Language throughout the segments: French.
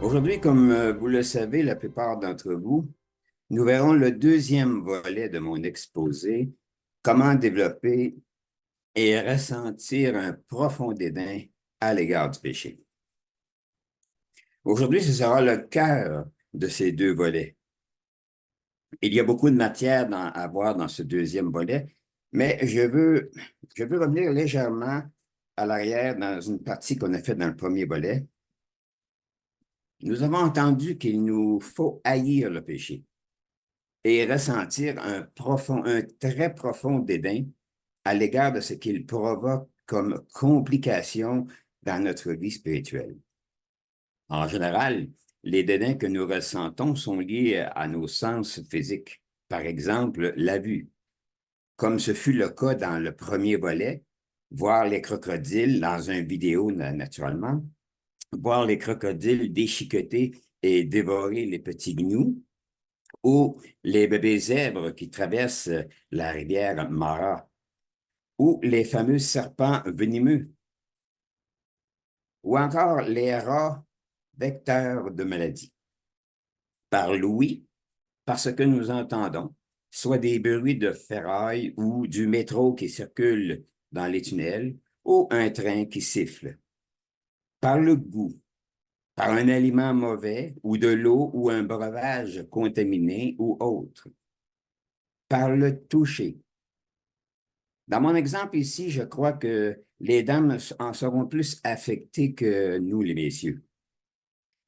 Aujourd'hui, comme vous le savez, la plupart d'entre vous, nous verrons le deuxième volet de mon exposé, comment développer et ressentir un profond dédain à l'égard du péché. Aujourd'hui, ce sera le cœur de ces deux volets. Il y a beaucoup de matière à voir dans ce deuxième volet, mais je veux revenir légèrement à l'arrière dans une partie qu'on a faite dans le premier volet. Nous avons entendu qu'il nous faut haïr le péché et ressentir un très profond dédain à l'égard de ce qu'il provoque comme complication dans notre vie spirituelle. En général, les dédains que nous ressentons sont liés à nos sens physiques. Par exemple, la vue, comme ce fut le cas dans le premier volet, voir les crocodiles dans une vidéo naturellement, voir les crocodiles déchiqueter et dévorer les petits gnous, ou les bébés zèbres qui traversent la rivière Mara, ou les fameux serpents venimeux, ou encore les rats vecteurs de maladies. Par l'ouïe, parce que nous entendons, soit des bruits de ferraille ou du métro qui circule dans les tunnels, ou un train qui siffle. Par le goût, par un aliment mauvais, ou de l'eau ou un breuvage contaminé ou autre. Par le toucher. Dans mon exemple ici, je crois que les dames en seront plus affectées que nous, les messieurs.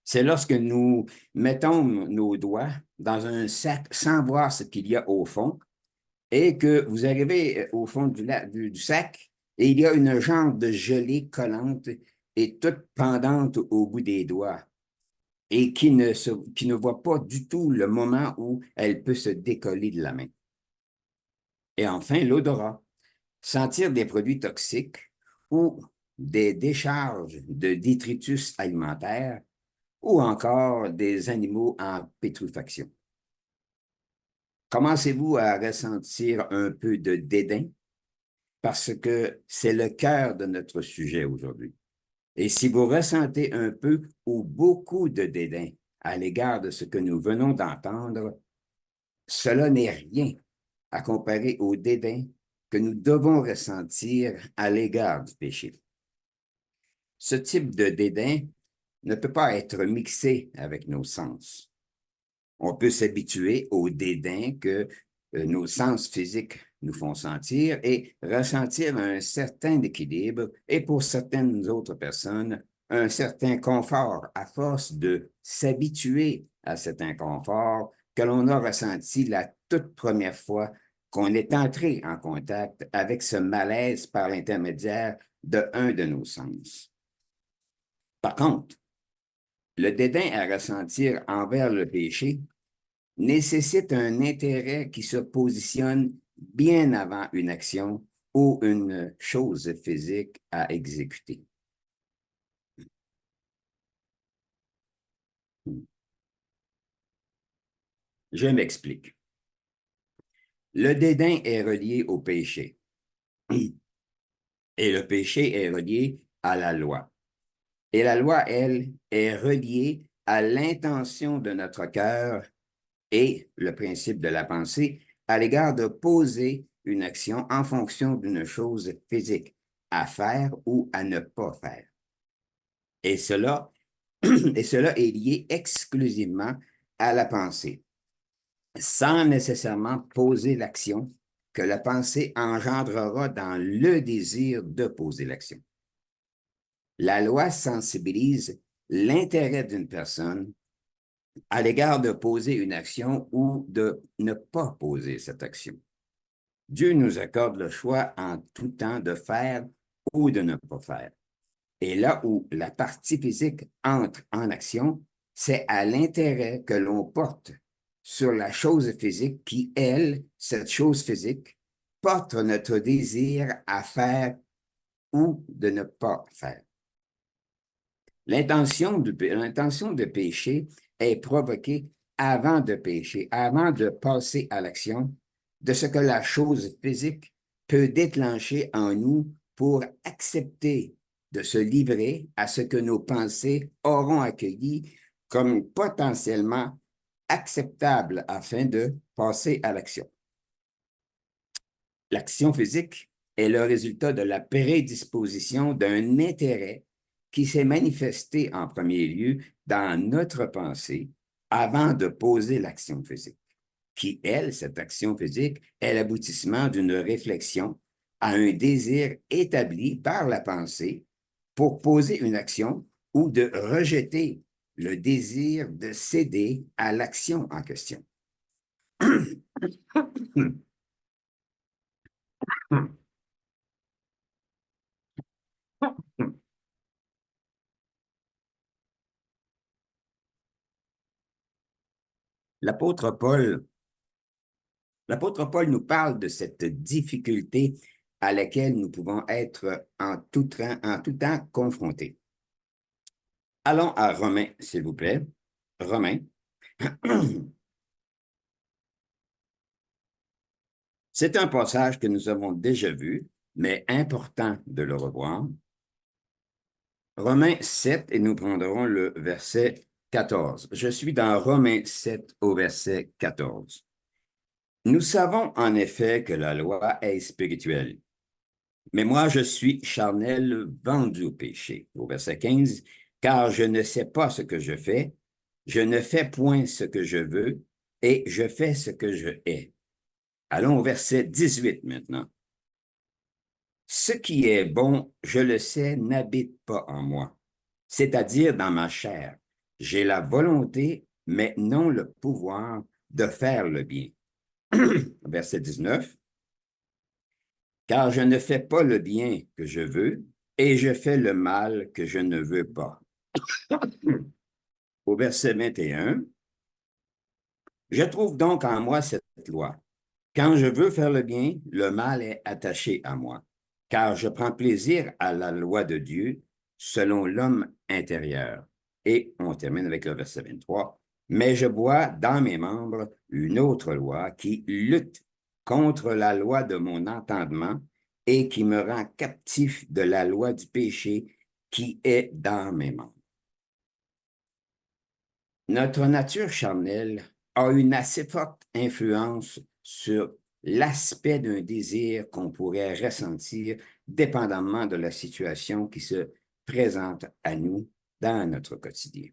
C'est lorsque nous mettons nos doigts dans un sac sans voir ce qu'il y a au fond et que vous arrivez au fond du sac et il y a une jambe de gelée collante et toute pendante au bout des doigts et qui ne voit pas du tout le moment où elle peut se décoller de la main. Et enfin, l'odorat. Sentir des produits toxiques ou des décharges de détritus alimentaires ou encore des animaux en pétrufaction. Commencez-vous à ressentir un peu de dédain parce que c'est le cœur de notre sujet aujourd'hui. Et si vous ressentez un peu ou beaucoup de dédain à l'égard de ce que nous venons d'entendre, cela n'est rien à comparer au dédain que nous devons ressentir à l'égard du péché. Ce type de dédain ne peut pas être mixé avec nos sens. On peut s'habituer au dédain que nos sens physiques nous font sentir et ressentir un certain équilibre et pour certaines autres personnes, un certain confort à force de s'habituer à cet inconfort que l'on a ressenti la toute première fois qu'on est entré en contact avec ce malaise par l'intermédiaire d'un de nos sens. Par contre, le dédain à ressentir envers le péché nécessite un intérêt qui se positionne bien avant une action ou une chose physique à exécuter. Je m'explique. Le dédain est relié au péché et le péché est relié à la loi. Et la loi, elle, est reliée à l'intention de notre cœur et le principe de la pensée à l'égard de poser une action en fonction d'une chose physique à faire ou à ne pas faire. Et cela, et cela est lié exclusivement à la pensée, sans nécessairement poser l'action que la pensée engendrera dans le désir de poser l'action. La loi sensibilise l'intérêt d'une personne à l'égard de poser une action ou de ne pas poser cette action. Dieu nous accorde le choix en tout temps de faire ou de ne pas faire. Et là où la partie physique entre en action, c'est à l'intérêt que l'on porte sur la chose physique qui, elle, cette chose physique, porte notre désir à faire ou de ne pas faire. L'intention de péché est provoquée avant de pécher, avant de passer à l'action, de ce que la chose physique peut déclencher en nous pour accepter de se livrer à ce que nos pensées auront accueilli comme potentiellement acceptables afin de passer à l'action. L'action physique est le résultat de la prédisposition d'un intérêt qui s'est manifesté en premier lieu dans notre pensée avant de poser l'action physique, qui, elle, cette action physique, est l'aboutissement d'une réflexion à un désir établi par la pensée pour poser une action ou de rejeter le désir de céder à l'action en question. L'apôtre Paul L'apôtre Paul nous parle de cette difficulté à laquelle nous pouvons être en tout temps confrontés. Allons à Romains, s'il vous plaît. Romains. C'est un passage que nous avons déjà vu, mais important de le revoir. Romains 7, et nous prendrons le verset 14. Je suis dans Romains 7 au verset 14. Nous savons en effet que la loi est spirituelle, mais moi je suis charnel, vendu au péché. Au verset 15, car je ne sais pas ce que je fais, je ne fais point ce que je veux, et je fais ce que je hais. Allons au verset 18 maintenant. Ce qui est bon, je le sais, n'habite pas en moi, c'est-à-dire dans ma chair. J'ai la volonté, mais non le pouvoir de faire le bien. Verset 19. Car je ne fais pas le bien que je veux, et je fais le mal que je ne veux pas. Au verset 21, je trouve donc en moi cette loi. Quand je veux faire le bien, le mal est attaché à moi, car je prends plaisir à la loi de Dieu selon l'homme intérieur. Et on termine avec le verset 23. Mais je vois dans mes membres une autre loi qui lutte contre la loi de mon entendement et qui me rend captif de la loi du péché qui est dans mes membres. Notre nature charnelle a une assez forte influence sur l'aspect d'un désir qu'on pourrait ressentir dépendamment de la situation qui se présente à nous dans notre quotidien.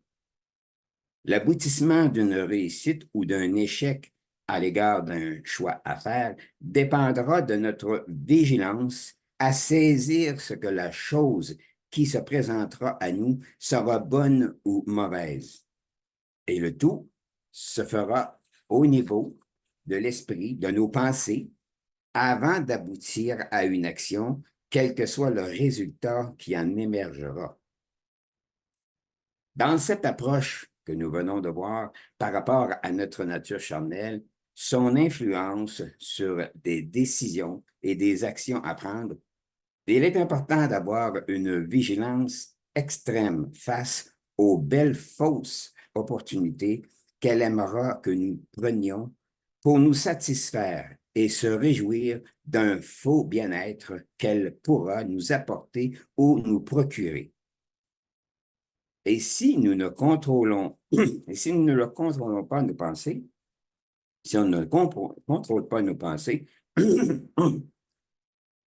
L'aboutissement d'une réussite ou d'un échec à l'égard d'un choix à faire dépendra de notre vigilance à saisir ce que la chose qui se présentera à nous sera bonne ou mauvaise. Et le tout se fera au niveau de l'esprit, de nos pensées, avant d'aboutir à une action, quel que soit le résultat qui en émergera. Dans cette approche que nous venons de voir par rapport à notre nature charnelle, son influence sur des décisions et des actions à prendre, il est important d'avoir une vigilance extrême face aux belles fausses opportunités qu'elle aimera que nous prenions pour nous satisfaire et se réjouir d'un faux bien-être qu'elle pourra nous apporter ou nous procurer. Et si nous ne contrôlons, et si nous ne contrôlons pas nos pensées, si on ne contrôle pas nos pensées,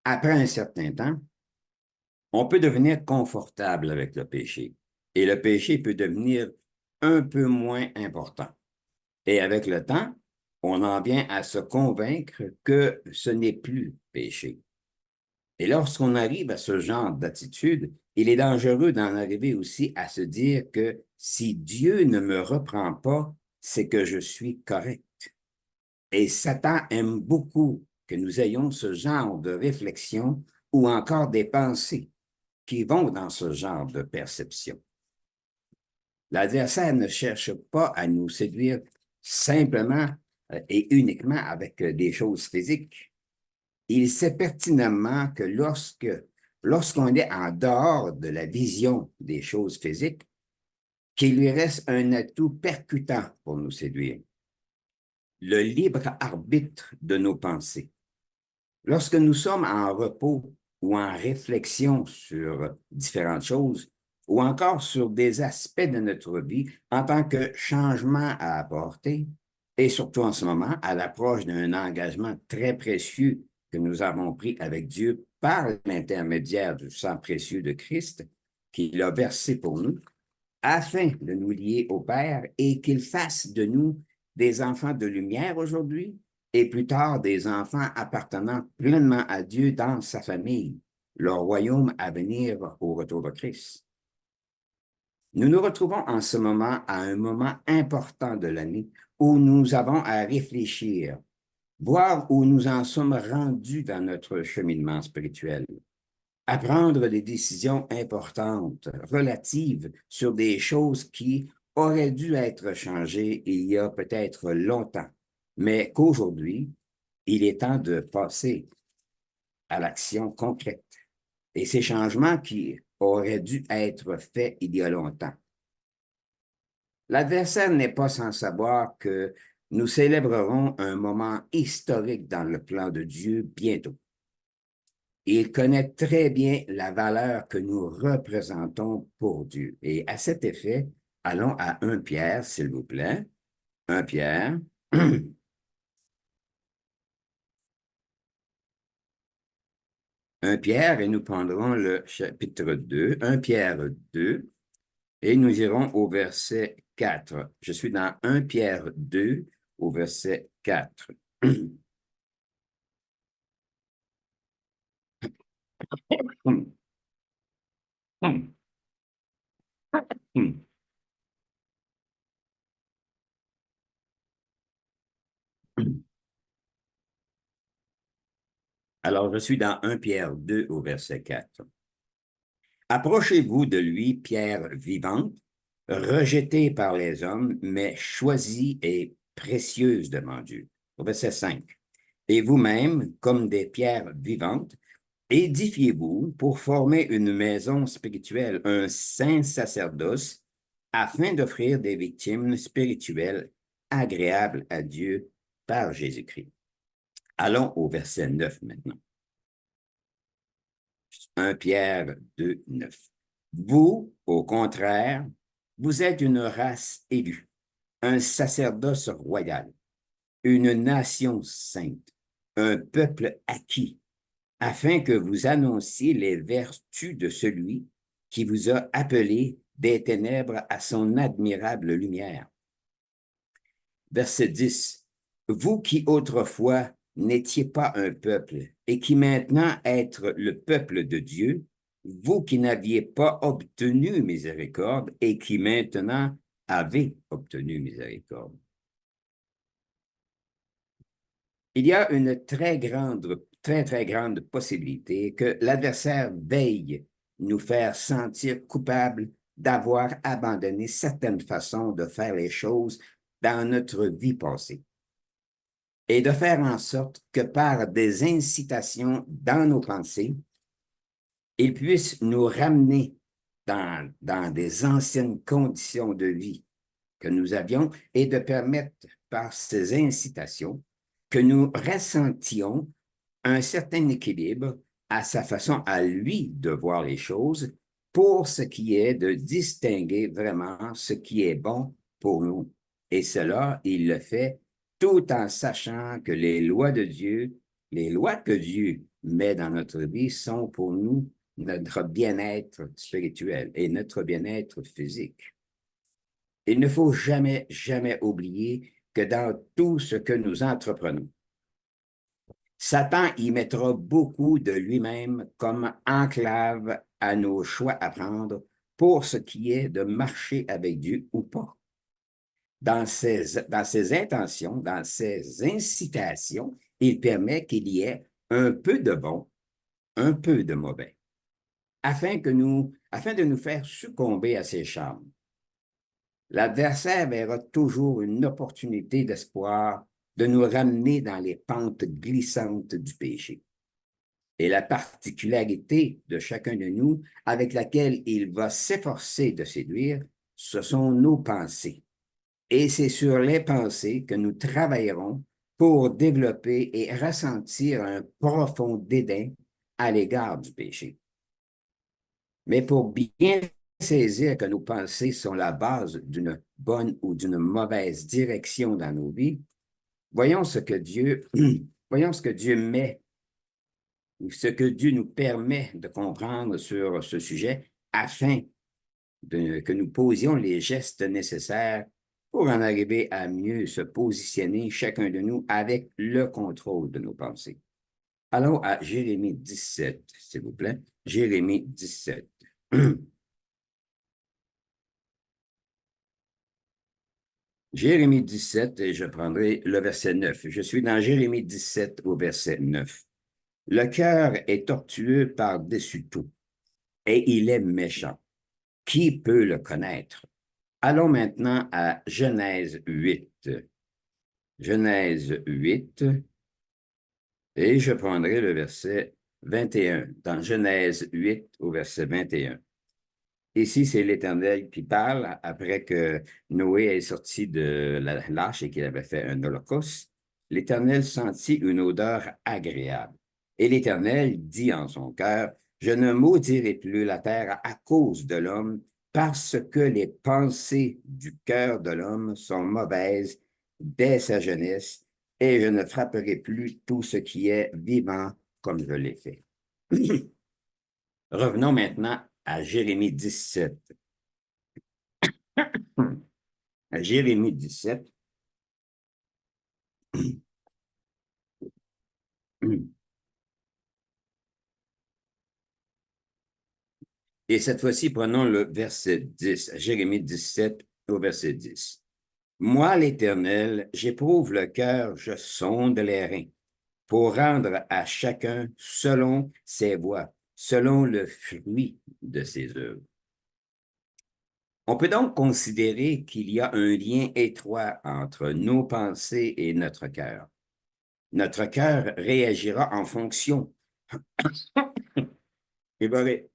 après un certain temps, on peut devenir confortable avec le péché et le péché peut devenir un peu moins important. Et avec le temps, on en vient à se convaincre que ce n'est plus péché. Et lorsqu'on arrive à ce genre d'attitude, il est dangereux d'en arriver aussi à se dire que si Dieu ne me reprend pas, c'est que je suis correct. Et Satan aime beaucoup que nous ayons ce genre de réflexion ou encore des pensées qui vont dans ce genre de perception. L'adversaire ne cherche pas à nous séduire simplement et uniquement avec des choses physiques. Il sait pertinemment que lorsqu'on est en dehors de la vision des choses physiques, qu'il lui reste un atout percutant pour nous séduire, le libre arbitre de nos pensées. Lorsque nous sommes en repos ou en réflexion sur différentes choses, ou encore sur des aspects de notre vie en tant que changement à apporter, et surtout en ce moment, à l'approche d'un engagement très précieux que nous avons pris avec Dieu par l'intermédiaire du sang précieux de Christ qu'il a versé pour nous, afin de nous lier au Père et qu'il fasse de nous des enfants de lumière aujourd'hui et plus tard des enfants appartenant pleinement à Dieu dans sa famille, leur royaume à venir au retour de Christ. Nous nous retrouvons en ce moment à un moment important de l'année où nous avons à réfléchir, voir où nous en sommes rendus dans notre cheminement spirituel, à prendre des décisions importantes, relatives sur des choses qui auraient dû être changées il y a peut-être longtemps, mais qu'aujourd'hui, il est temps de passer à l'action concrète. Et ces changements qui auraient dû être faits il y a longtemps. L'adversaire n'est pas sans savoir que nous célébrerons un moment historique dans le plan de Dieu bientôt. Il connaît très bien la valeur que nous représentons pour Dieu. Et à cet effet, allons à 1 Pierre, s'il vous plaît. 1 Pierre. 1 Pierre, et nous prendrons le chapitre 2, 1 Pierre 2, et nous irons au verset 4. Je suis dans 1 Pierre 2, au verset 4. Alors, je suis dans 1 Pierre 2 au verset 4. Approchez-vous de lui, pierre vivante, rejetée par les hommes, mais choisie et précieuse devant Dieu. Au verset 5. Et vous-même, comme des pierres vivantes, édifiez-vous pour former une maison spirituelle, un saint sacerdoce, afin d'offrir des victimes spirituelles agréables à Dieu par Jésus-Christ. Allons au verset 9 maintenant. 1 Pierre 2, 9. Vous, au contraire, vous êtes une race élue, un sacerdoce royal, une nation sainte, un peuple acquis, afin que vous annonciez les vertus de celui qui vous a appelé des ténèbres à son admirable lumière. Verset 10. Vous qui autrefois n'étiez pas un peuple et qui maintenant êtes le peuple de Dieu, vous qui n'aviez pas obtenu miséricorde et qui maintenant avez obtenu miséricorde. Il y a une très grande possibilité que l'adversaire veille nous faire sentir coupables d'avoir abandonné certaines façons de faire les choses dans notre vie passée et de faire en sorte que par des incitations dans nos pensées, il puisse nous ramener dans des anciennes conditions de vie que nous avions et de permettre par ces incitations que nous ressentions un certain équilibre à sa façon à lui de voir les choses pour ce qui est de distinguer vraiment ce qui est bon pour nous. Et cela, il le fait tout en sachant que les lois de Dieu, les lois que Dieu met dans notre vie sont pour nous notre bien-être spirituel et notre bien-être physique. Il ne faut jamais, jamais oublier que dans tout ce que nous entreprenons, Satan y mettra beaucoup de lui-même comme enclave à nos choix à prendre pour ce qui est de marcher avec Dieu ou pas. Dans ses intentions, dans ses incitations, il permet qu'il y ait un peu de bon, un peu de mauvais, afin de nous faire succomber à ses charmes. L'adversaire verra toujours une opportunité d'espoir de nous ramener dans les pentes glissantes du péché. Et la particularité de chacun de nous avec laquelle il va s'efforcer de séduire, ce sont nos pensées. Et c'est sur les pensées que nous travaillerons pour développer et ressentir un profond dédain à l'égard du péché. Mais pour bien saisir que nos pensées sont la base d'une bonne ou d'une mauvaise direction dans nos vies, voyons ce que Dieu, voyons ce que Dieu met, ou ce que Dieu nous permet de comprendre sur ce sujet afin que nous posions les gestes nécessaires pour en arriver à mieux se positionner chacun de nous avec le contrôle de nos pensées. Allons à Jérémie 17, s'il vous plaît. Jérémie 17. Jérémie 17, et je prendrai le verset 9. Je suis dans Jérémie 17 au verset 9. Le cœur est tortueux par-dessus tout, et il est méchant. Qui peut le connaître? Allons maintenant à Genèse 8. Genèse 8, et je prendrai le verset 21. Dans Genèse 8 au verset 21. Ici, c'est l'Éternel qui parle après que Noé est sorti de l'arche et qu'il avait fait un holocauste. L'Éternel sentit une odeur agréable. Et l'Éternel dit en son cœur, je ne maudirai plus la terre à cause de l'homme, parce que les pensées du cœur de l'homme sont mauvaises dès sa jeunesse, et je ne frapperai plus tout ce qui est vivant comme je l'ai fait. Revenons maintenant à Jérémie 17. À Jérémie 17. Et cette fois-ci, prenons le verset 10, Jérémie 17 au verset 10. Moi, l'Éternel, j'éprouve le cœur, je sonde les reins, pour rendre à chacun selon ses voies, selon le fruit de ses œuvres. On peut donc considérer qu'il y a un lien étroit entre nos pensées et notre cœur. Notre cœur réagira en fonction. Il va ré-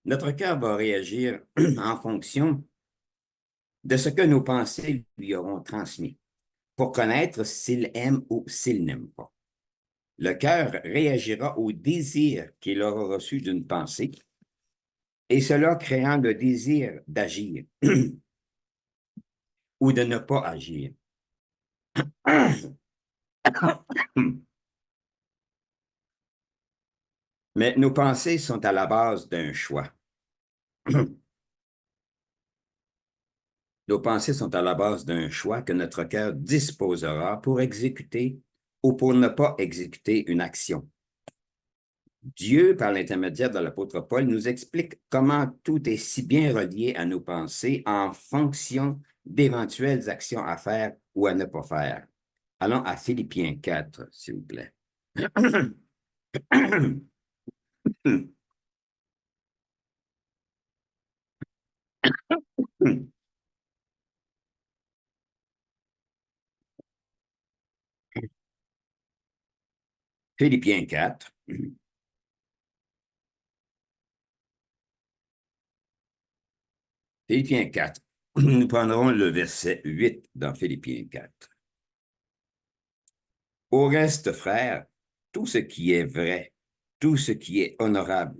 Notre cœur va réagir en fonction de ce que nos pensées lui auront transmis, pour connaître s'il aime ou s'il n'aime pas. Le cœur réagira au désir qu'il aura reçu d'une pensée, et cela créant le désir d'agir ou de ne pas agir. Mais nos pensées sont à la base d'un choix. Nos pensées sont à la base d'un choix que notre cœur disposera pour exécuter ou pour ne pas exécuter une action. Dieu, par l'intermédiaire de l'apôtre Paul, nous explique comment tout est si bien relié à nos pensées en fonction d'éventuelles actions à faire ou à ne pas faire. Allons à Philippiens 4, s'il vous plaît. Philippiens 4. Philippiens 4. Nous prendrons le verset 8 dans Philippiens 4. Au reste, frères, tout ce qui est vrai, tout ce qui est honorable,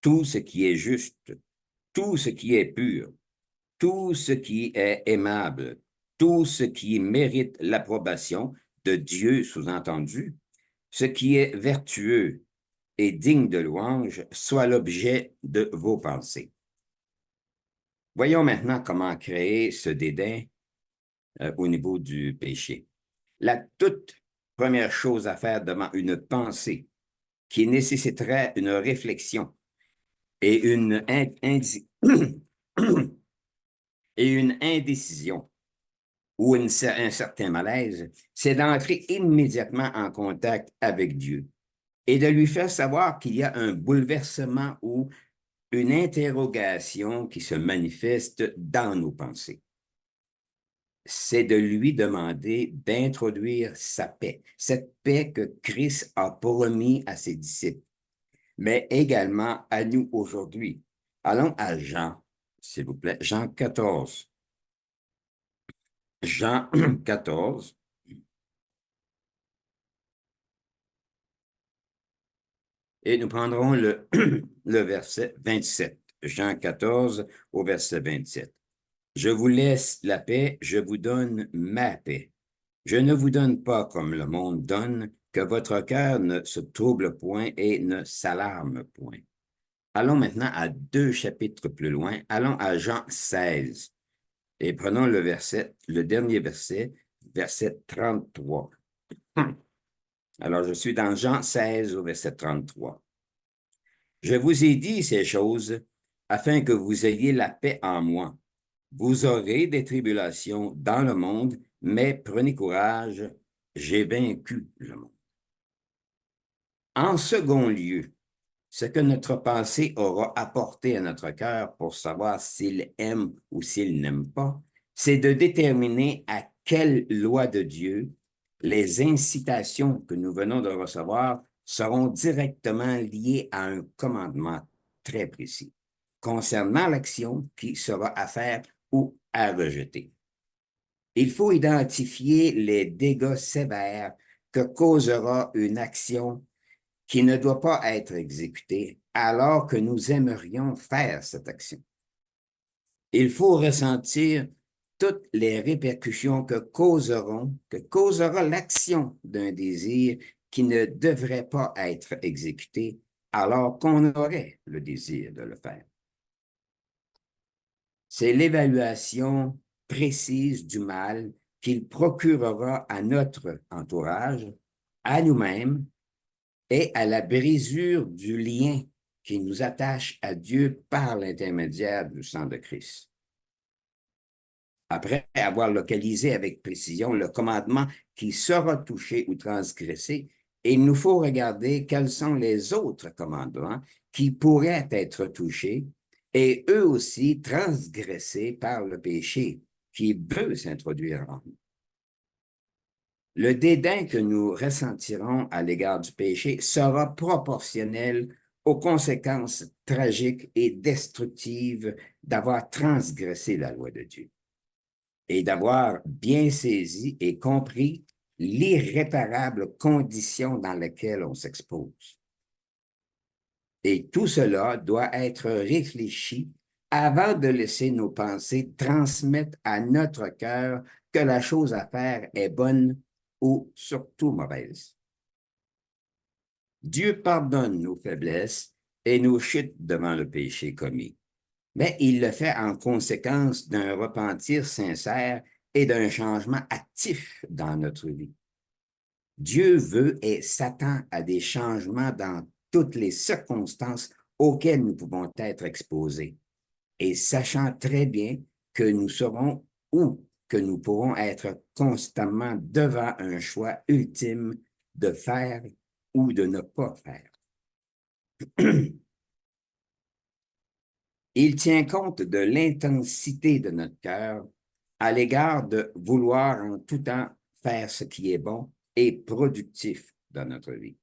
tout ce qui est juste, tout ce qui est pur, tout ce qui est aimable, tout ce qui mérite l'approbation de Dieu, sous-entendu, ce qui est vertueux et digne de louange, soit l'objet de vos pensées. Voyons maintenant comment créer ce dédain au niveau du péché. La toute première chose à faire devant une pensée qui nécessiterait une réflexion et et une indécision ou un certain malaise, c'est d'entrer immédiatement en contact avec Dieu et de lui faire savoir qu'il y a un bouleversement ou une interrogation qui se manifeste dans nos pensées. C'est de lui demander d'introduire sa paix, cette paix que Christ a promis à ses disciples, mais également à nous aujourd'hui. Allons à Jean, s'il vous plaît, Jean 14. Jean 14, et nous prendrons le verset 27. Jean 14 au verset 27. Je vous laisse la paix, je vous donne ma paix. Je ne vous donne pas comme le monde donne, que votre cœur ne se trouble point et ne s'alarme point. Allons maintenant à 2 chapitres plus loin. Allons à Jean 16 et prenons le dernier verset, verset 33. Alors, je suis dans Jean 16 au verset 33. Je vous ai dit ces choses afin que vous ayez la paix en moi. Vous aurez des tribulations dans le monde, mais prenez courage, j'ai vaincu le monde. En second lieu, ce que notre pensée aura apporté à notre cœur pour savoir s'il aime ou s'il n'aime pas, c'est de déterminer à quelle loi de Dieu les incitations que nous venons de recevoir seront directement liées à un commandement très précis concernant l'action qui sera à faire ou à rejeter. Il faut identifier les dégâts sévères que causera une action qui ne doit pas être exécutée alors que nous aimerions faire cette action. Il faut ressentir toutes les répercussions que causera l'action d'un désir qui ne devrait pas être exécuté alors qu'on aurait le désir de le faire. C'est l'évaluation précise du mal qu'il procurera à notre entourage, à nous-mêmes et à la brisure du lien qui nous attache à Dieu par l'intermédiaire du sang de Christ. Après avoir localisé avec précision le commandement qui sera touché ou transgressé, il nous faut regarder quels sont les autres commandements qui pourraient être touchés et eux aussi transgressés par le péché qui veut s'introduire en nous. Le dédain que nous ressentirons à l'égard du péché sera proportionnel aux conséquences tragiques et destructives d'avoir transgressé la loi de Dieu et d'avoir bien saisi et compris l'irréparable condition dans laquelle on s'expose. Et tout cela doit être réfléchi avant de laisser nos pensées transmettre à notre cœur que la chose à faire est bonne ou surtout mauvaise. Dieu pardonne nos faiblesses et nos chutes devant le péché commis, mais il le fait en conséquence d'un repentir sincère et d'un changement actif dans notre vie. Dieu veut et s'attend à des changements dans toutes les circonstances auxquelles nous pouvons être exposés, et sachant très bien que nous serons ou que nous pourrons être constamment devant un choix ultime de faire ou de ne pas faire. Il tient compte de l'intensité de notre cœur à l'égard de vouloir en tout temps faire ce qui est bon et productif dans notre vie.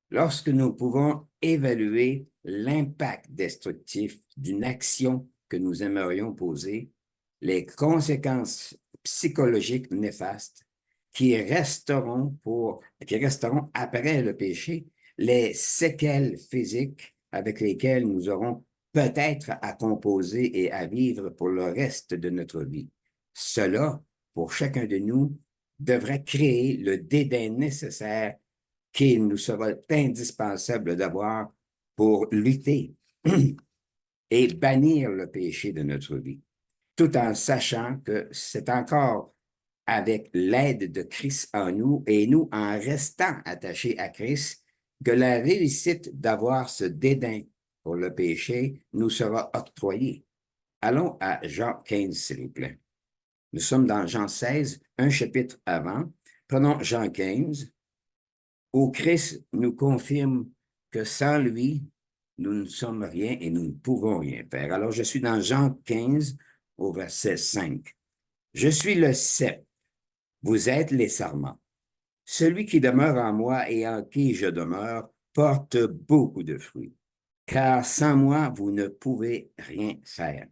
Lorsque nous pouvons évaluer l'impact destructif d'une action que nous aimerions poser, les conséquences psychologiques néfastes qui resteront après le péché, les séquelles physiques avec lesquelles nous aurons peut-être à composer et à vivre pour le reste de notre vie. Cela, pour chacun de nous, devrait créer le dédain nécessaire qu'il nous sera indispensable d'avoir pour lutter et bannir le péché de notre vie, tout en sachant que c'est encore avec l'aide de Christ en nous et nous en restant attachés à Christ que la réussite d'avoir ce dédain pour le péché nous sera octroyée. Allons à Jean 15, s'il vous plaît. Nous sommes dans Jean 16, un chapitre avant. Prenons Jean 15, où Christ nous confirme que sans lui, nous ne sommes rien et nous ne pouvons rien faire. Alors, je suis dans Jean 15, au verset 5. Je suis le cep, vous êtes les sarments. Celui qui demeure en moi et en qui je demeure porte beaucoup de fruits, car sans moi, vous ne pouvez rien faire.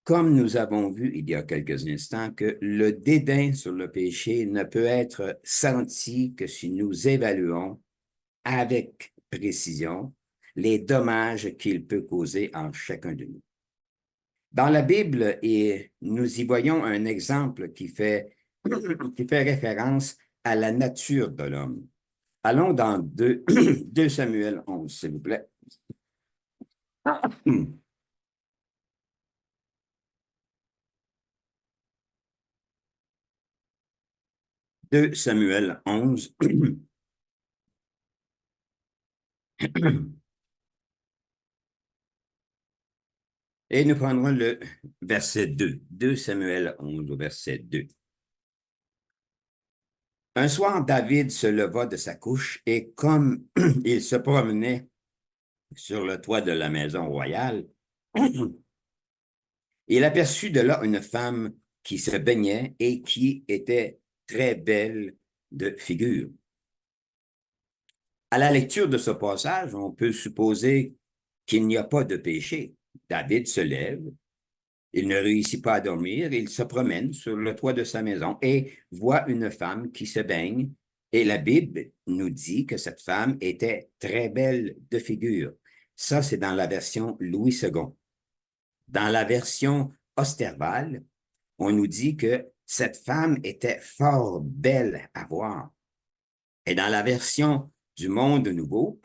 Comme nous avons vu il y a quelques instants que le dédain sur le péché ne peut être senti que si nous évaluons avec précision les dommages qu'il peut causer en chacun de nous. Dans la Bible, et nous y voyons un exemple qui fait référence à la nature de l'homme. Allons dans 2 Samuel 11, s'il vous plaît. 2 Samuel 11. Et nous prendrons le verset 2. 2 Samuel 11, au verset 2. Un soir, David se leva de sa couche et comme il se promenait sur le toit de la maison royale, il aperçut de là une femme qui se baignait et qui était très belle de figure. À la lecture de ce passage, on peut supposer qu'il n'y a pas de péché. David se lève, il ne réussit pas à dormir, il se promène sur le toit de sa maison et voit une femme qui se baigne. Et la Bible nous dit que cette femme était très belle de figure. Ça, c'est dans la version Louis II. Dans la version Osterval, on nous dit que cette femme était fort belle à voir. Et dans la version du Monde Nouveau,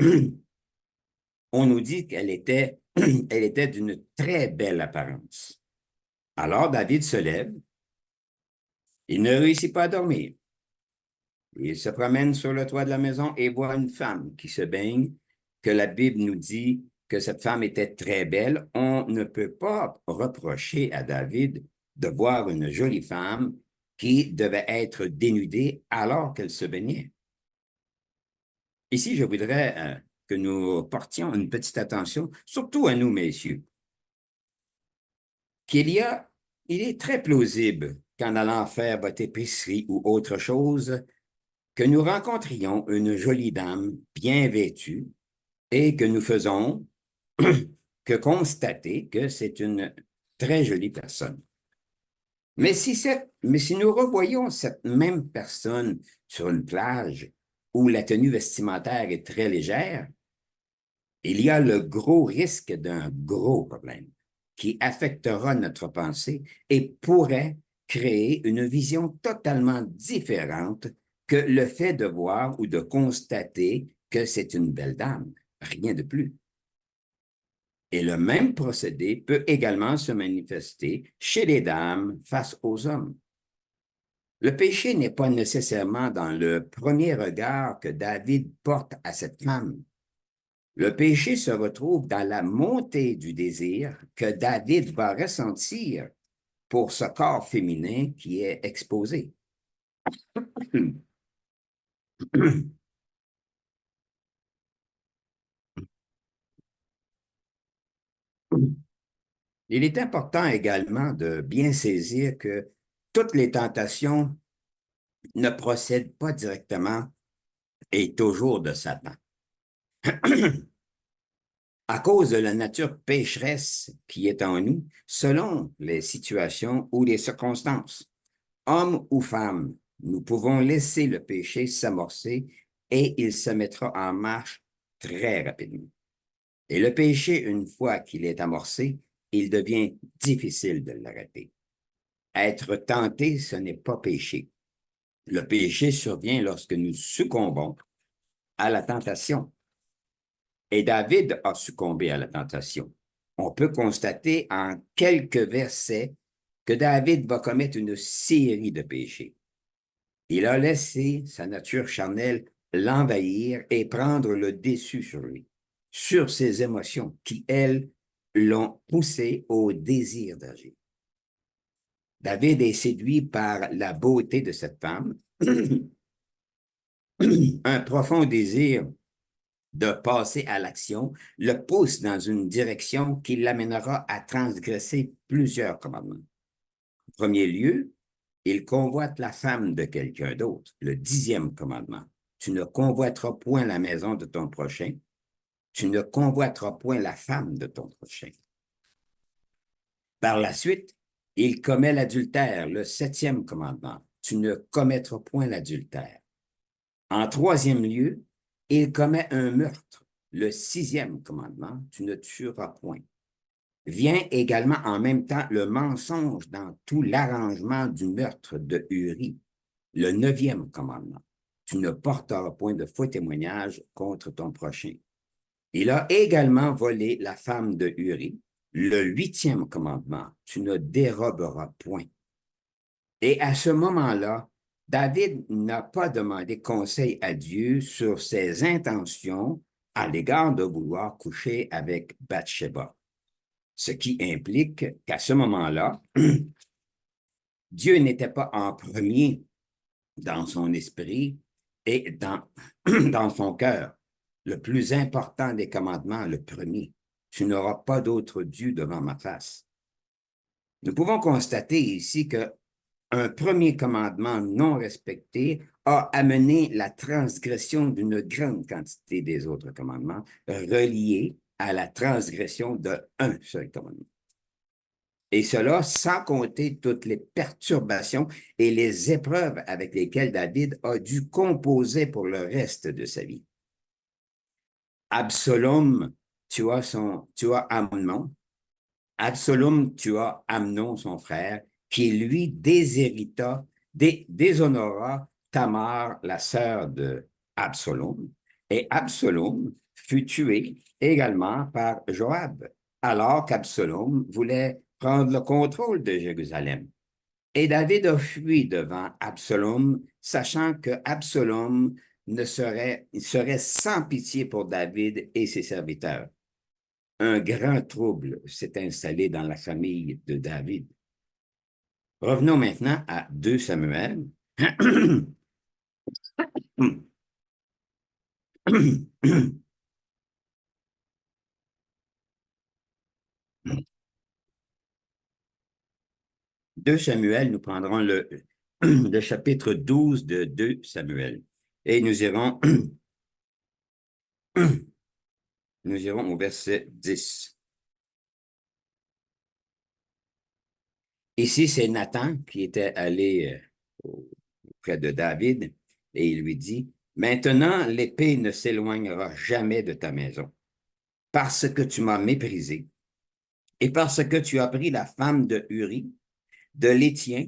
on nous dit qu'elle était, elle était d'une très belle apparence. Alors David se lève, il ne réussit pas à dormir. Il se promène sur le toit de la maison et voit une femme qui se baigne, que la Bible nous dit que cette femme était très belle. On ne peut pas reprocher à David de voir une jolie femme qui devait être dénudée alors qu'elle se baignait. Ici, je voudrais que nous portions une petite attention, surtout à nous, messieurs, il est très plausible qu'en allant faire votre épicerie ou autre chose, que nous rencontrions une jolie dame bien vêtue et que nous faisons que constater que c'est une très jolie personne. Mais si nous revoyons cette même personne sur une plage où la tenue vestimentaire est très légère, il y a le gros risque d'un gros problème qui affectera notre pensée et pourrait créer une vision totalement différente que le fait de voir ou de constater que c'est une belle dame, rien de plus. Et le même procédé peut également se manifester chez les dames face aux hommes. Le péché n'est pas nécessairement dans le premier regard que David porte à cette femme. Le péché se retrouve dans la montée du désir que David va ressentir pour ce corps féminin qui est exposé. Il est important également de bien saisir que toutes les tentations ne procèdent pas directement et toujours de Satan. À cause de la nature pécheresse qui est en nous, selon les situations ou les circonstances, hommes ou femmes, nous pouvons laisser le péché s'amorcer et il se mettra en marche très rapidement. Et le péché, une fois qu'il est amorcé, il devient difficile de l'arrêter. Être tenté, ce n'est pas péché. Le péché survient lorsque nous succombons à la tentation. Et David a succombé à la tentation. On peut constater en quelques versets que David va commettre une série de péchés. Il a laissé sa nature charnelle l'envahir et prendre le dessus sur lui, sur ses émotions qui, elles, l'ont poussé au désir d'agir. David est séduit par la beauté de cette femme, un profond désir de passer à l'action le pousse dans une direction qui l'amènera à transgresser plusieurs commandements. En premier lieu, il convoite la femme de quelqu'un d'autre, le 10e commandement. Tu ne convoiteras point la maison de ton prochain, tu ne convoiteras point la femme de ton prochain. Par la suite, il commet l'adultère, le 7e commandement. Tu ne commettras point l'adultère. En troisième lieu, il commet un meurtre. Le sixième commandement, tu ne tueras point. Vient également en même temps le mensonge dans tout l'arrangement du meurtre de Uri. Le neuvième commandement, tu ne porteras point de faux témoignage contre ton prochain. Il a également volé la femme de Uri. Le huitième commandement, tu ne déroberas point. Et à ce moment-là, David n'a pas demandé conseil à Dieu sur ses intentions à l'égard de vouloir coucher avec Bathsheba. Ce qui implique qu'à ce moment-là, Dieu n'était pas en premier dans son esprit et dans son cœur. Le plus important des commandements, le premier, tu n'auras pas d'autre Dieu devant ma face. Nous pouvons constater ici que un premier commandement non respecté a amené la transgression d'une grande quantité des autres commandements reliés à la transgression d'un seul commandement. Et cela sans compter toutes les perturbations et les épreuves avec lesquelles David a dû composer pour le reste de sa vie. Absalom tua Amnon. Absalom tua Amnon, son frère, qui lui déshonora Tamar, la sœur de Absalom. Et Absalom fut tué également par Joab, alors qu'Absalom voulait prendre le contrôle de Jérusalem. Et David a fui devant Absalom, sachant que Absalom serait sans pitié pour David et ses serviteurs. Un grand trouble s'est installé dans la famille de David. Revenons maintenant à 2 Samuel. 2 Samuel, nous prendrons le chapitre 12 de 2 Samuel. Et nous irons au verset 10. Ici, c'est Nathan qui était allé auprès de David et il lui dit, maintenant, l'épée ne s'éloignera jamais de ta maison parce que tu m'as méprisé et parce que tu as pris la femme de Uri, de l'Hétien,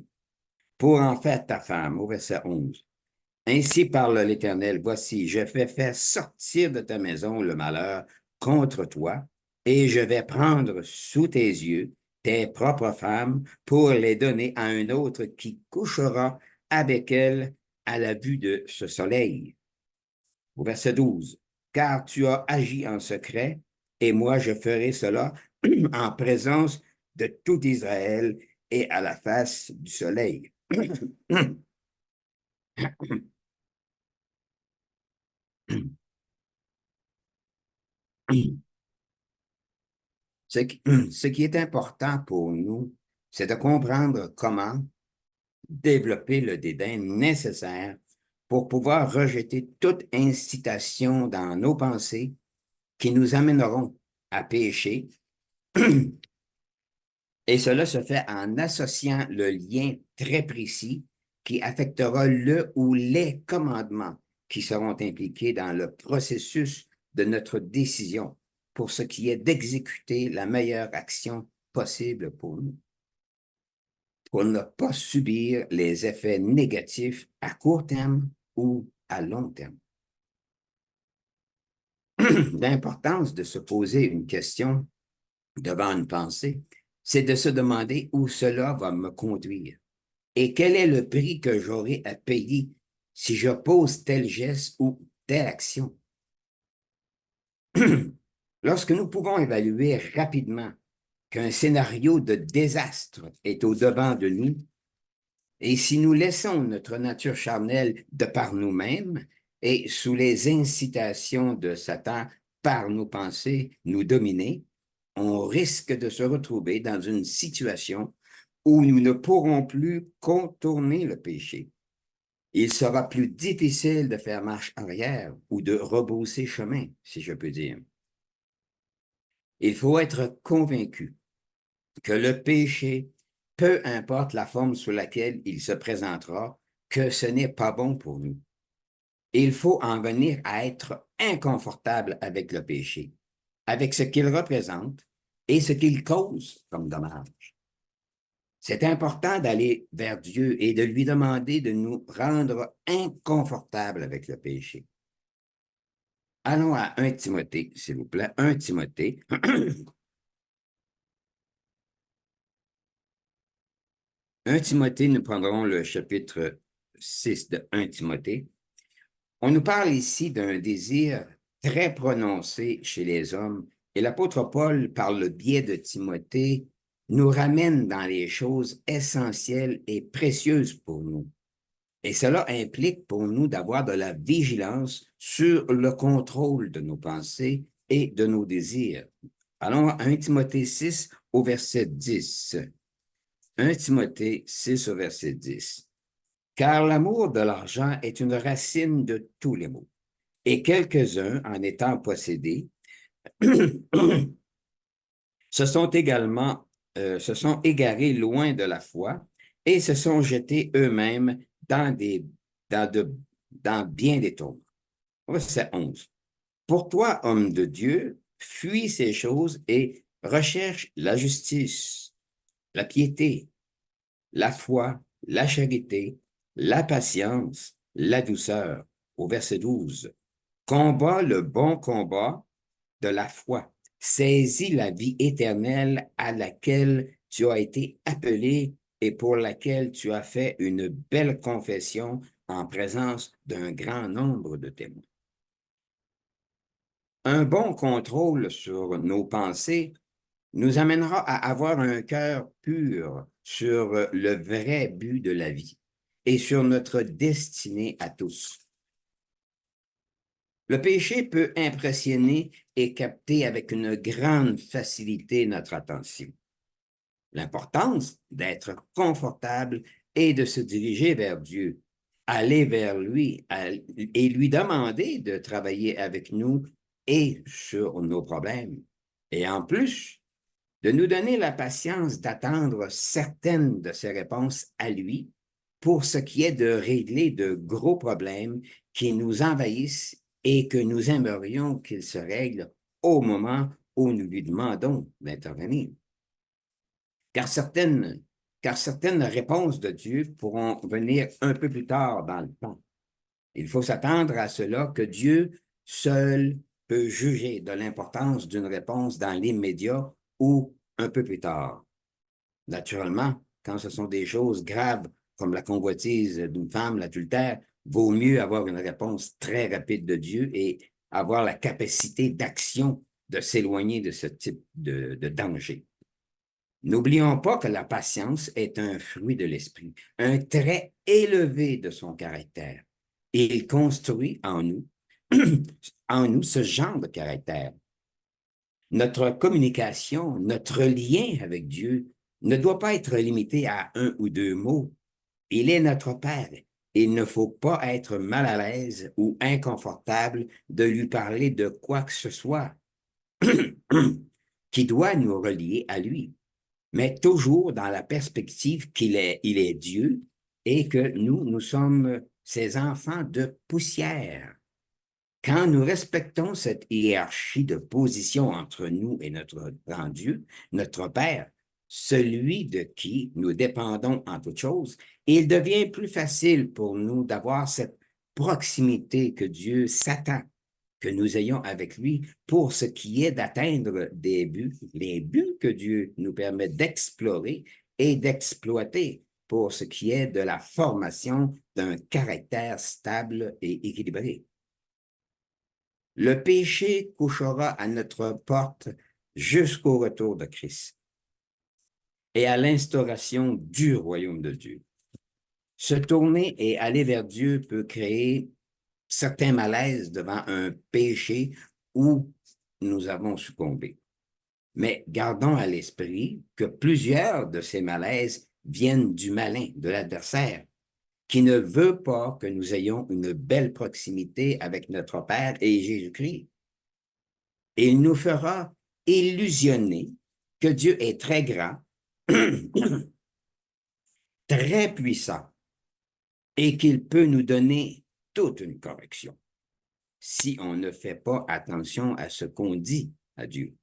pour en faire ta femme, au verset 11. Ainsi parle l'Éternel, voici, je vais faire sortir de ta maison le malheur contre toi, et je vais prendre sous tes yeux tes propres femmes pour les donner à un autre qui couchera avec elles à la vue de ce soleil. Au verset 12, car tu as agi en secret, et moi je ferai cela en présence de tout Israël et à la face du soleil. Ce qui est important pour nous, c'est de comprendre comment développer le dédain nécessaire pour pouvoir rejeter toute incitation dans nos pensées qui nous amèneront à pécher. Et cela se fait en associant le lien très précis qui affectera le ou les commandements qui seront impliqués dans le processus de notre décision pour ce qui est d'exécuter la meilleure action possible pour nous, pour ne pas subir les effets négatifs à court terme ou à long terme. L'importance de se poser une question devant une pensée, c'est de se demander où cela va me conduire et quel est le prix que j'aurai à payer si je pose tel geste ou telle action. Lorsque nous pouvons évaluer rapidement qu'un scénario de désastre est au-devant de nous, et si nous laissons notre nature charnelle de par nous-mêmes et sous les incitations de Satan par nos pensées nous dominer, on risque de se retrouver dans une situation où nous ne pourrons plus contourner le péché. Il sera plus difficile de faire marche arrière ou de rebrousser chemin, si je peux dire. Il faut être convaincu que le péché, peu importe la forme sous laquelle il se présentera, que ce n'est pas bon pour nous. Et il faut en venir à être inconfortable avec le péché, avec ce qu'il représente et ce qu'il cause comme dommage. C'est important d'aller vers Dieu et de lui demander de nous rendre inconfortables avec le péché. Allons à 1 Timothée, s'il vous plaît. 1 Timothée. 1 Timothée, nous prendrons le chapitre 6 de 1 Timothée. On nous parle ici d'un désir très prononcé chez les hommes et l'apôtre Paul, par le biais de Timothée, nous ramène dans les choses essentielles et précieuses pour nous. Et cela implique pour nous d'avoir de la vigilance sur le contrôle de nos pensées et de nos désirs. Allons à 1 Timothée 6 au verset 10. 1 Timothée 6 au verset 10. Car l'amour de l'argent est une racine de tous les maux, et quelques-uns, en étant possédés, se sont égarés loin de la foi et se sont jetés eux-mêmes dans, de, dans bien des tombes. Verset 11. Pour toi, homme de Dieu, fuis ces choses et recherche la justice, la piété, la foi, la charité, la patience, la douceur. Au verset 12. Combat le bon combat de la foi. Saisis la vie éternelle à laquelle tu as été appelé et pour laquelle tu as fait une belle confession en présence d'un grand nombre de témoins. Un bon contrôle sur nos pensées nous amènera à avoir un cœur pur sur le vrai but de la vie et sur notre destinée à tous. Le péché peut impressionner et capter avec une grande facilité notre attention. L'importance d'être confortable et de se diriger vers Dieu, aller vers lui et lui demander de travailler avec nous et sur nos problèmes. Et en plus, de nous donner la patience d'attendre certaines de ses réponses à lui pour ce qui est de régler de gros problèmes qui nous envahissent et que nous aimerions qu'ils se règlent au moment où nous lui demandons d'intervenir. Car certaines, car certaines réponses de Dieu pourront venir un peu plus tard dans le temps. Il faut s'attendre à cela que Dieu seul peut juger de l'importance d'une réponse dans l'immédiat ou un peu plus tard. Naturellement, quand ce sont des choses graves comme la convoitise d'une femme, l'adultère, vaut mieux avoir une réponse très rapide de Dieu et avoir la capacité d'action de s'éloigner de ce type de danger. N'oublions pas que la patience est un fruit de l'esprit, un trait élevé de son caractère. Et il construit en nous, en nous ce genre de caractère. Notre communication, notre lien avec Dieu ne doit pas être limité à un ou deux mots. Il est notre Père. Il ne faut pas être mal à l'aise ou inconfortable de lui parler de quoi que ce soit qui doit nous relier à lui, mais toujours dans la perspective il est Dieu et que nous sommes ses enfants de poussière. Quand nous respectons cette hiérarchie de position entre nous et notre grand Dieu, notre Père, celui de qui nous dépendons en toutes choses, il devient plus facile pour nous d'avoir cette proximité que Dieu s'attend que nous ayons avec lui pour ce qui est d'atteindre des buts, les buts que Dieu nous permet d'explorer et d'exploiter pour ce qui est de la formation d'un caractère stable et équilibré. Le péché couchera à notre porte jusqu'au retour de Christ et à l'instauration du royaume de Dieu. Se tourner et aller vers Dieu peut créer certains malaises devant un péché où nous avons succombé. Mais gardons à l'esprit que plusieurs de ces malaises viennent du malin, de l'adversaire, qui ne veut pas que nous ayons une belle proximité avec notre Père et Jésus-Christ. Et il nous fera illusionner que Dieu est très grand, très puissant, et qu'il peut nous donner toute une correction si on ne fait pas attention à ce qu'on dit à Dieu.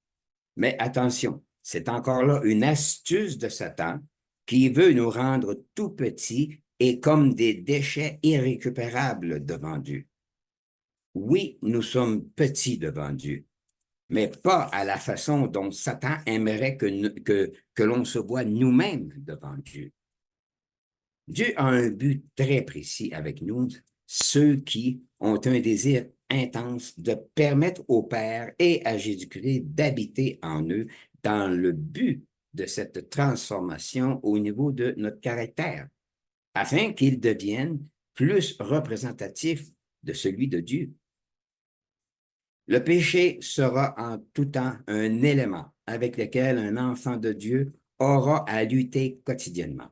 Mais attention, c'est encore là une astuce de Satan qui veut nous rendre tout petits et comme des déchets irrécupérables devant Dieu. Oui, nous sommes petits devant Dieu, mais pas à la façon dont Satan aimerait que l'on se voit nous-mêmes devant Dieu. Dieu a un but très précis avec nous, ceux qui ont un désir intense de permettre au Père et à Jésus-Christ d'habiter en eux dans le but de cette transformation au niveau de notre caractère, afin qu'ils deviennent plus représentatifs de celui de Dieu. Le péché sera en tout temps un élément avec lequel un enfant de Dieu aura à lutter quotidiennement.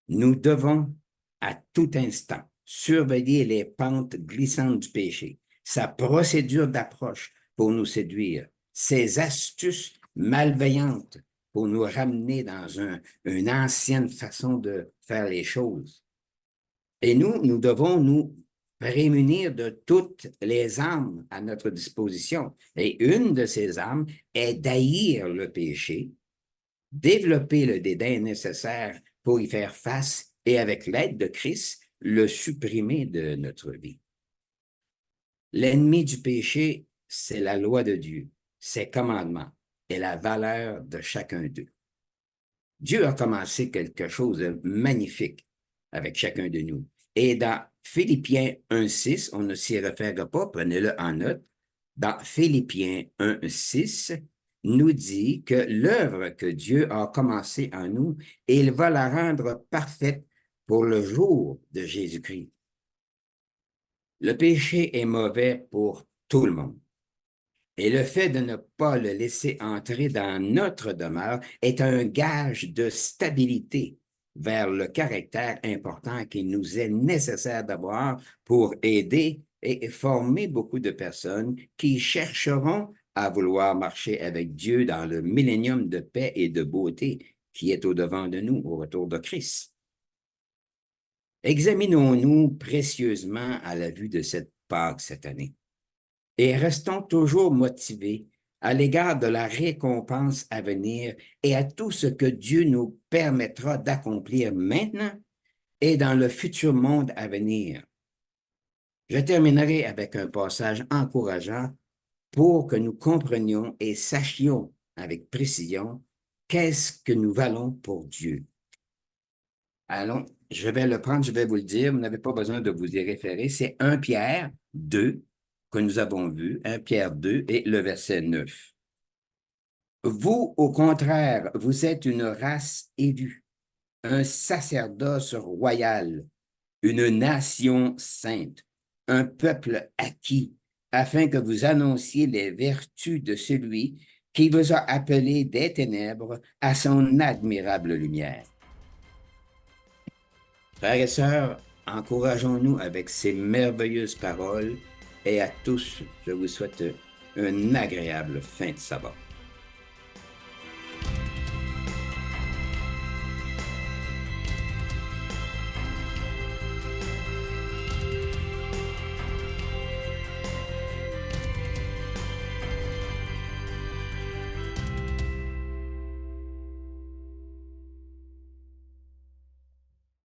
Nous devons à tout instant surveiller les pentes glissantes du péché, sa procédure d'approche pour nous séduire, ses astuces malveillantes pour nous ramener dans une ancienne façon de faire les choses. Et nous devons nous prémunir de toutes les armes à notre disposition. Et une de ces armes est d'haïr le péché, développer le dédain nécessaire pour y faire face et avec l'aide de Christ, le supprimer de notre vie. L'ennemi du péché, c'est la loi de Dieu, ses commandements et la valeur de chacun d'eux. Dieu a commencé quelque chose de magnifique avec chacun de nous. Et dans Philippiens 1,6, on ne s'y réfère pas, prenez-le en note, dans Philippiens 1,6, nous dit que l'œuvre que Dieu a commencée en nous, il va la rendre parfaite pour le jour de Jésus-Christ. Le péché est mauvais pour tout le monde. Et le fait de ne pas le laisser entrer dans notre demeure est un gage de stabilité vers le caractère important qu'il nous est nécessaire d'avoir pour aider et former beaucoup de personnes qui chercheront à vouloir marcher avec Dieu dans le millénium de paix et de beauté qui est au-devant de nous au retour de Christ. Examinons-nous précieusement à la vue de cette Pâque cette année et restons toujours motivés à l'égard de la récompense à venir et à tout ce que Dieu nous permettra d'accomplir maintenant et dans le futur monde à venir. Je terminerai avec un passage encourageant pour que nous comprenions et sachions avec précision qu'est-ce que nous valons pour Dieu. Allons, je vais le prendre, je vais vous le dire, vous n'avez pas besoin de vous y référer. C'est 1 Pierre 2 que nous avons vu, 1 Pierre 2 et le verset 9. Vous, au contraire, vous êtes une race élue, un sacerdoce royal, une nation sainte, un peuple acquis, afin que vous annonciez les vertus de celui qui vous a appelé des ténèbres à son admirable lumière. Frères et sœurs, encourageons-nous avec ces merveilleuses paroles et à tous, je vous souhaite une agréable fin de sabbat.